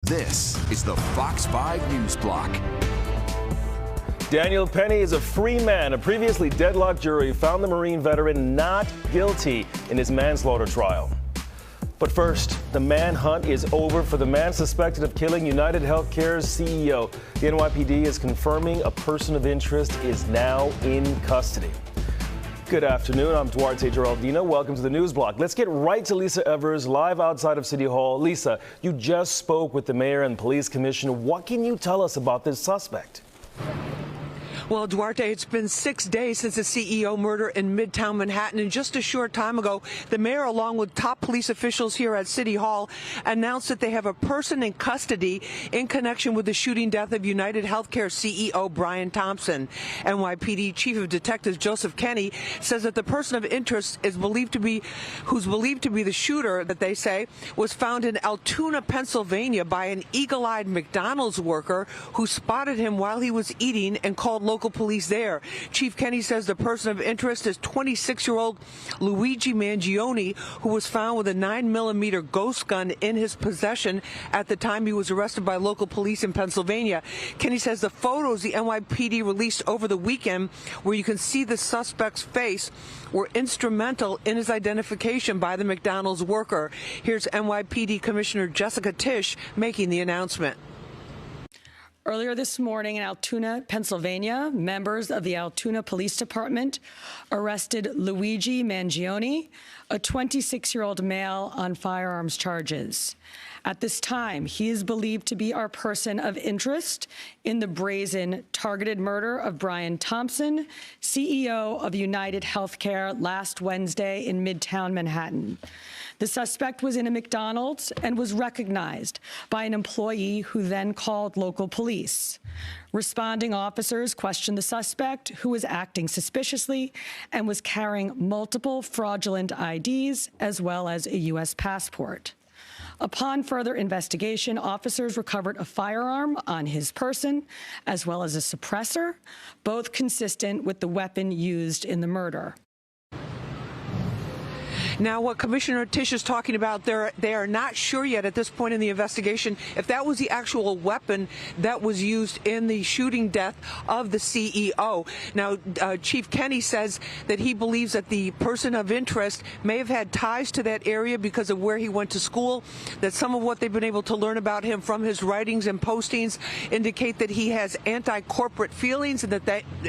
This is the Fox 5 News Block. Daniel Penny is a free man. A previously deadlocked jury found the Marine veteran not guilty in his manslaughter trial. But first, the manhunt is over for the man suspected of killing UnitedHealthcare's CEO. The NYPD is confirming a person of interest is now in custody. Good afternoon. I'm Duarte Geraldino. Welcome to the News Block. Let's get right to Lisa Evers, live outside of City Hall. Lisa, you just spoke with the mayor and police commissioner. What can you tell us about this suspect? Well, Duarte, it's been 6 days since the CEO murder in Midtown Manhattan, and just a short time ago, the mayor, along with top police officials here at City Hall, announced that they have a person in custody in connection with the shooting death of UnitedHealthcare CEO Brian Thompson. NYPD Chief of Detectives Joseph Kenny says that the person of interest is who's believed to be the shooter, that they say was found in Altoona, Pennsylvania, by an eagle-eyed McDonald's worker who spotted him while he was eating and called local police there. Chief Kenny says the person of interest is 26-year-old Luigi Mangione, who was found with a 9mm ghost gun in his possession at the time he was arrested by local police in Pennsylvania. Kenny says the photos the NYPD released over the weekend, where you can see the suspect's face, were instrumental in his identification by the McDonald's worker. Here's NYPD Commissioner Jessica Tisch making the announcement. Earlier this morning in Altoona, Pennsylvania, members of the Altoona Police Department arrested Luigi Mangione, a 26-year-old male, on firearms charges. At this time, he is believed to be our person of interest in the brazen targeted murder of Brian Thompson, CEO of UnitedHealthcare, last Wednesday in Midtown Manhattan. The suspect was in a McDonald's and was recognized by an employee who then called local police. Responding officers questioned the suspect, who was acting suspiciously and was carrying multiple fraudulent IDs as well as a U.S. passport. Upon further investigation, officers recovered a firearm on his person as well as a suppressor, both consistent with the weapon used in the murder. Now, what Commissioner Tisch is talking about, they are not sure yet at this point in the investigation if that was the actual weapon that was used in the shooting death of the CEO. Now, Chief Kenny says that he believes that the person of interest may have had ties to that area because of where he went to school, that some of what they've been able to learn about him from his writings and postings indicate that he has anti-corporate feelings, and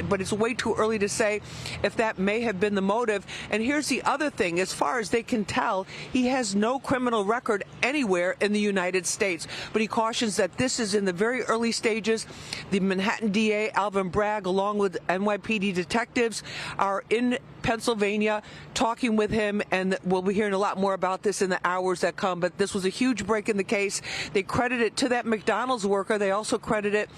but it's way too early to say if that may have been the motive. And here's the other thing. As far as they can tell, he has no criminal record anywhere in the United States. But he cautions that this is in the very early stages. The Manhattan DA, Alvin Bragg, along with NYPD detectives, are in Pennsylvania talking with him, and we'll be hearing a lot more about this in the hours that come. But this was a huge break in the case. They credit it to that McDonald's worker. They also credit it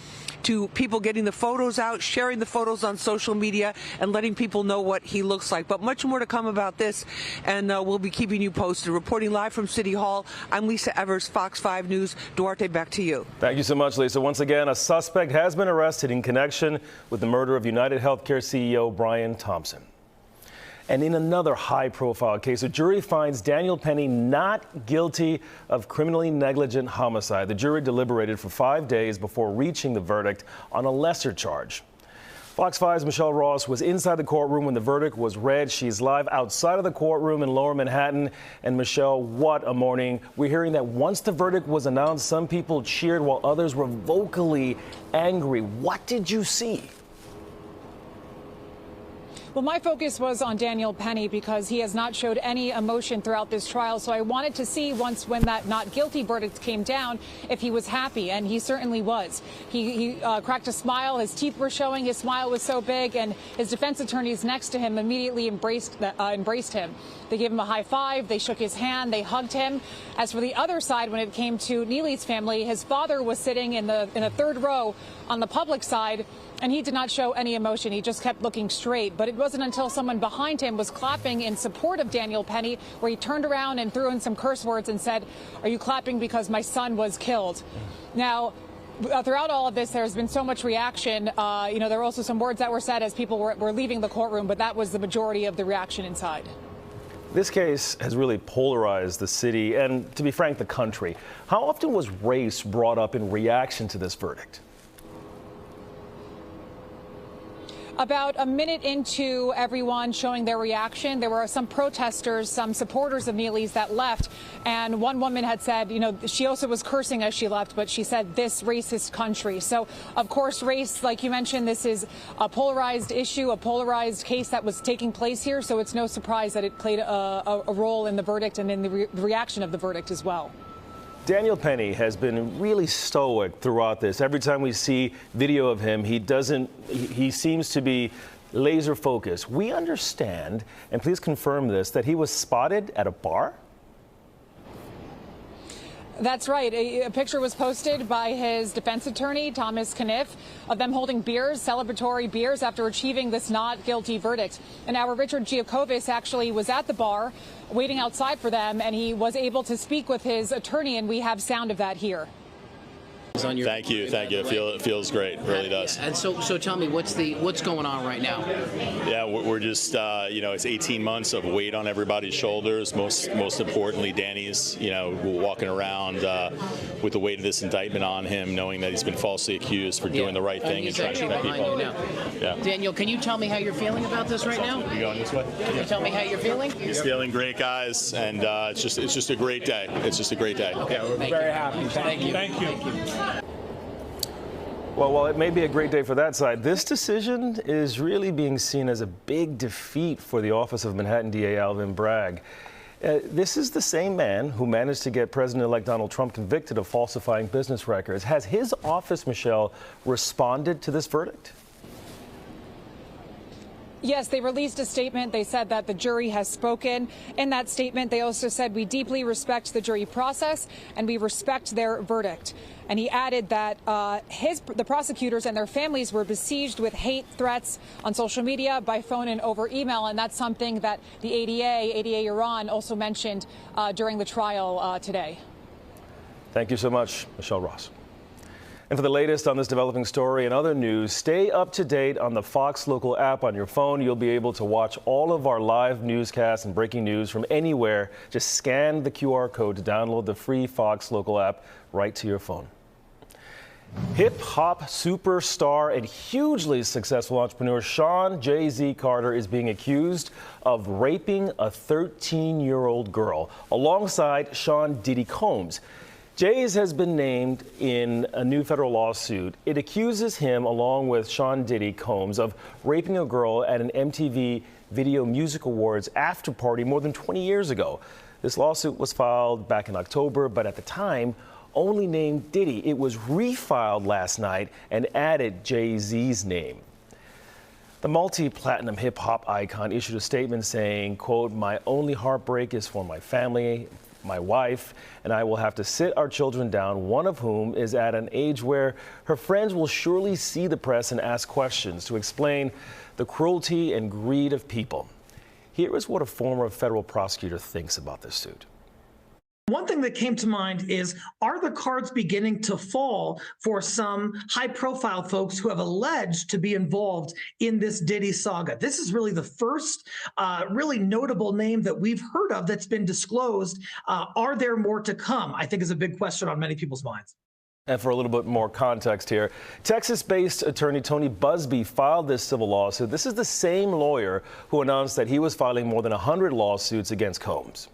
to people getting the photos out, sharing the photos on social media, and letting people know what he looks like. But much more to come about this, and we'll be keeping you posted. Reporting live from City Hall, I'm Lisa Evers, Fox 5 News. Duarte, back to you. Thank you so much, Lisa. Once again, a suspect has been arrested in connection with the murder of UnitedHealthcare CEO Brian Thompson. And in another high-profile case, a jury finds Daniel Penny not guilty of criminally negligent homicide. The jury deliberated for 5 days before reaching the verdict on a lesser charge. Fox 5's Michelle Ross was inside the courtroom when the verdict was read. She's live outside of the courtroom in Lower Manhattan. And Michelle, what a morning. We're hearing that once the verdict was announced, some people cheered while others were vocally angry. What did you see? Well, my focus was on Daniel Penny because he has not showed any emotion throughout this trial. So I wanted to see when that not guilty verdict came down if he was happy, and he certainly was. He cracked a smile. His teeth were showing. His smile was so big, and his defense attorneys next to him immediately embraced him. They gave him a high five. They shook his hand. They hugged him. As for the other side, when it came to Neely's family, his father was sitting in the third row on the public side, and he did not show any emotion. He just kept looking straight. But it wasn't until someone behind him was clapping in support of Daniel Penny where he turned around and threw in some curse words and said, "Are you clapping because my son was killed?" Now, throughout all of this, there's been so much reaction. There were also some words that were said as people were leaving the courtroom, but that was the majority of the reaction inside. This case has really polarized the city and, to be frank, the country. How often was race brought up in reaction to this verdict? About a minute into everyone showing their reaction, there were some protesters, some supporters of Neely's that left. And one woman had said, you know, she also was cursing as she left, but she said, "This racist country." So, of course, race, like you mentioned, this is a polarized issue, a polarized case that was taking place here. So it's no surprise that it played a role in the verdict and in the reaction of the verdict as well. Daniel Penny has been really stoic throughout this. Every time we see video of him, he seems to be laser focused. We understand, and please confirm this, that he was spotted at a bar? That's right. A picture was posted by his defense attorney, Thomas Caniff, of them holding beers, celebratory beers, after achieving this not guilty verdict. And our Richard Giacovis actually was at the bar waiting outside for them, and he was able to speak with his attorney, and we have sound of that here. Thank you. It feels great. It really does. And so tell me, what's going on right now? Yeah, we're just it's 18 months of weight on everybody's shoulders. Most importantly, Danny's walking around with the weight of this indictment on him, knowing that he's been falsely accused for doing the right thing and trying to protect people. Yeah. Daniel, can you tell me how you're feeling about this right now? You going this way? Can you tell me how you're feeling? He's feeling great, guys, and it's just a great day. It's just a great day. Okay, we're very happy. Thank you. Thank you. Well, while it may be a great day for that side, this decision is really being seen as a big defeat for the office of Manhattan DA Alvin Bragg. This is the same man who managed to get President-elect Donald Trump convicted of falsifying business records. Has his office, Michelle, responded to this verdict? Yes, they released a statement. They said that the jury has spoken. In that statement, they also said, "We deeply respect the jury process and we respect their verdict." And he added that the prosecutors and their families were besieged with hate threats on social media, by phone, and over email. And that's something that the ADA Iran also mentioned during the trial today. Thank you so much, Michelle Ross. And for the latest on this developing story and other news, stay up to date on the Fox Local app on your phone. You'll be able to watch all of our live newscasts and breaking news from anywhere. Just scan the QR code to download the free Fox Local app right to your phone. Hip-hop superstar and hugely successful entrepreneur Sean Jay-Z Carter is being accused of raping a 13-year-old girl alongside Sean Diddy Combs. Jay's has been named in a new federal lawsuit. It accuses him, along with Sean Diddy Combs, of raping a girl at an MTV Video Music Awards after party more than 20 years ago. This lawsuit was filed back in October, but at the time, only named Diddy. It was refiled last night and added Jay-Z's name. The multi-platinum hip-hop icon issued a statement saying, quote, "My only heartbreak is for my family, my wife, and I will have to sit our children down, one of whom is at an age where her friends will surely see the press and ask questions to explain the cruelty and greed of people." Here is what a former federal prosecutor thinks about this suit. One thing that came to mind is, are the cards beginning to fall for some high-profile folks who have alleged to be involved in this Diddy saga? This is really the first really notable name that we've heard of that's been disclosed. Are there more to come? I think is a big question on many people's minds. And for a little bit more context here, Texas-based attorney Tony Busby filed this civil lawsuit. This is the same lawyer who announced that he was filing more than 100 lawsuits against Combs.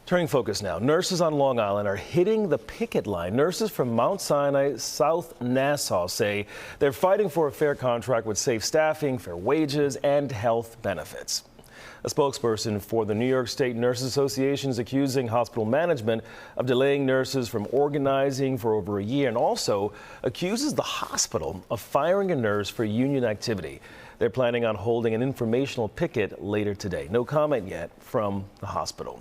Turning focus now, nurses on Long Island are hitting the picket line. Nurses from Mount Sinai, South Nassau say they're fighting for a fair contract with safe staffing, fair wages, and health benefits. A spokesperson for the New York State Nurses Association is accusing hospital management of delaying nurses from organizing for over a year, and also accuses the hospital of firing a nurse for union activity. They're planning on holding an informational picket later today. No comment yet from the hospital.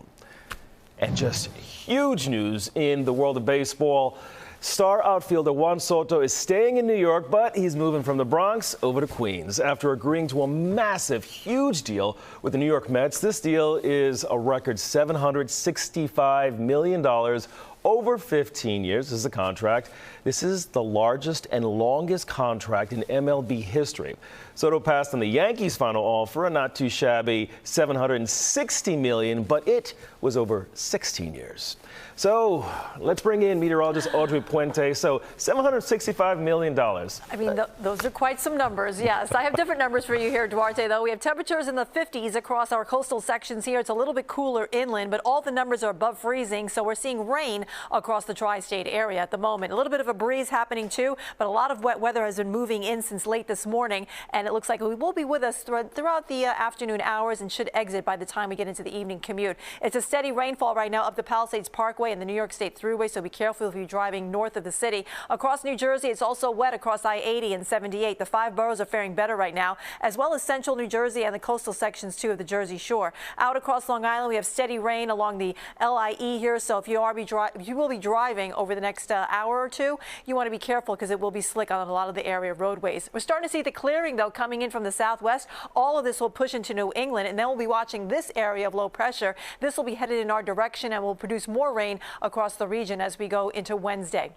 And just huge news in the world of baseball. Star outfielder Juan Soto is staying in New York, but he's moving from the Bronx over to Queens after agreeing to a massive, huge deal with the New York Mets. This deal is a record $765 million over 15 years. This is a contract. This is the largest and longest contract in MLB history. Soto passed on the Yankees' final offer, a not too shabby $760 million, but it was over 16 years. So let's bring in meteorologist Audrey Puente. So $765 million. I mean, those are quite some numbers, yes. I have different numbers for you here, Duarte, though. We have temperatures in the 50s across our coastal sections here. It's a little bit cooler inland, but all the numbers are above freezing, so we're seeing rain across the tri-state area at the moment. A little bit of a breeze happening, too, but a lot of wet weather has been moving in since late this morning, and it looks like it will be with us throughout the afternoon hours and should exit by the time we get into the evening commute. It's a steady rainfall right now up the Palisades Parkway and the New York State Thruway, so be careful if you're driving north of the city. Across New Jersey, it's also wet across I-80 and 78. The 5 boroughs are faring better right now, as well as central New Jersey and the coastal sections, too, of the Jersey Shore. Out across Long Island, we have steady rain along the LIE here, so if you will be driving over the next hour or two, you want to be careful because it will be slick on a lot of the area roadways. We're starting to see the clearing, though, coming in from the southwest. All of this will push into New England, and then we'll be watching this area of low pressure. This will be headed in our direction and will produce more rain across the region as we go into Wednesday.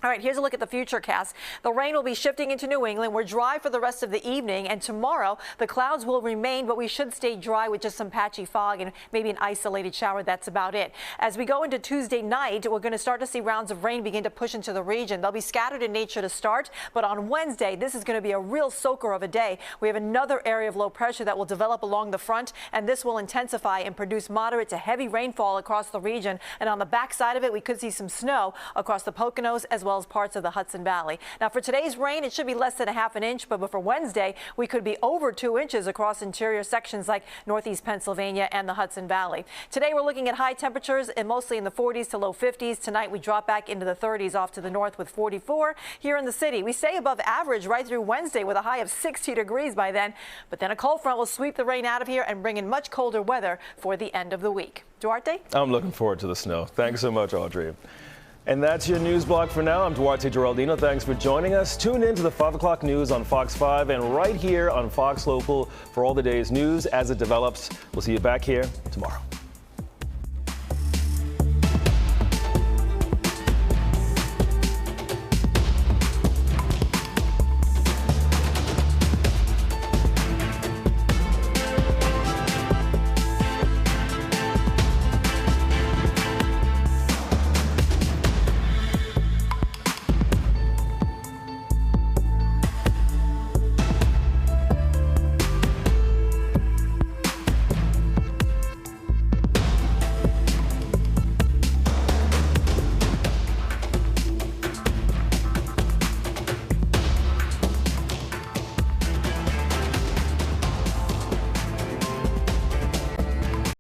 All right, here's a look at the futurecast. The rain will be shifting into New England. We're dry for the rest of the evening, and tomorrow the clouds will remain, but we should stay dry with just some patchy fog and maybe an isolated shower. That's about it. As we go into Tuesday night, we're going to start to see rounds of rain begin to push into the region. They'll be scattered in nature to start, but on Wednesday, this is going to be a real soaker of a day. We have another area of low pressure that will develop along the front, and this will intensify and produce moderate to heavy rainfall across the region. And on the backside of it, we could see some snow across the Poconos as well as parts of the Hudson Valley. Now, for today's rain, it should be less than a half an inch, but for Wednesday, we could be over 2 inches across interior sections like northeast Pennsylvania and the Hudson Valley. Today, we're looking at high temperatures and mostly in the 40s to low 50s. Tonight, we drop back into the 30s off to the north with 44 here in the city. We stay above average right through Wednesday with a high of 60 degrees by then, but then a cold front will sweep the rain out of here and bring in much colder weather for the end of the week. Duarte? I'm looking forward to the snow. Thanks so much, Audrey. And that's your news block for now. I'm Duarte Geraldino. Thanks for joining us. Tune in to the 5 o'clock news on Fox 5 and right here on Fox Local for all the day's news as it develops. We'll see you back here tomorrow.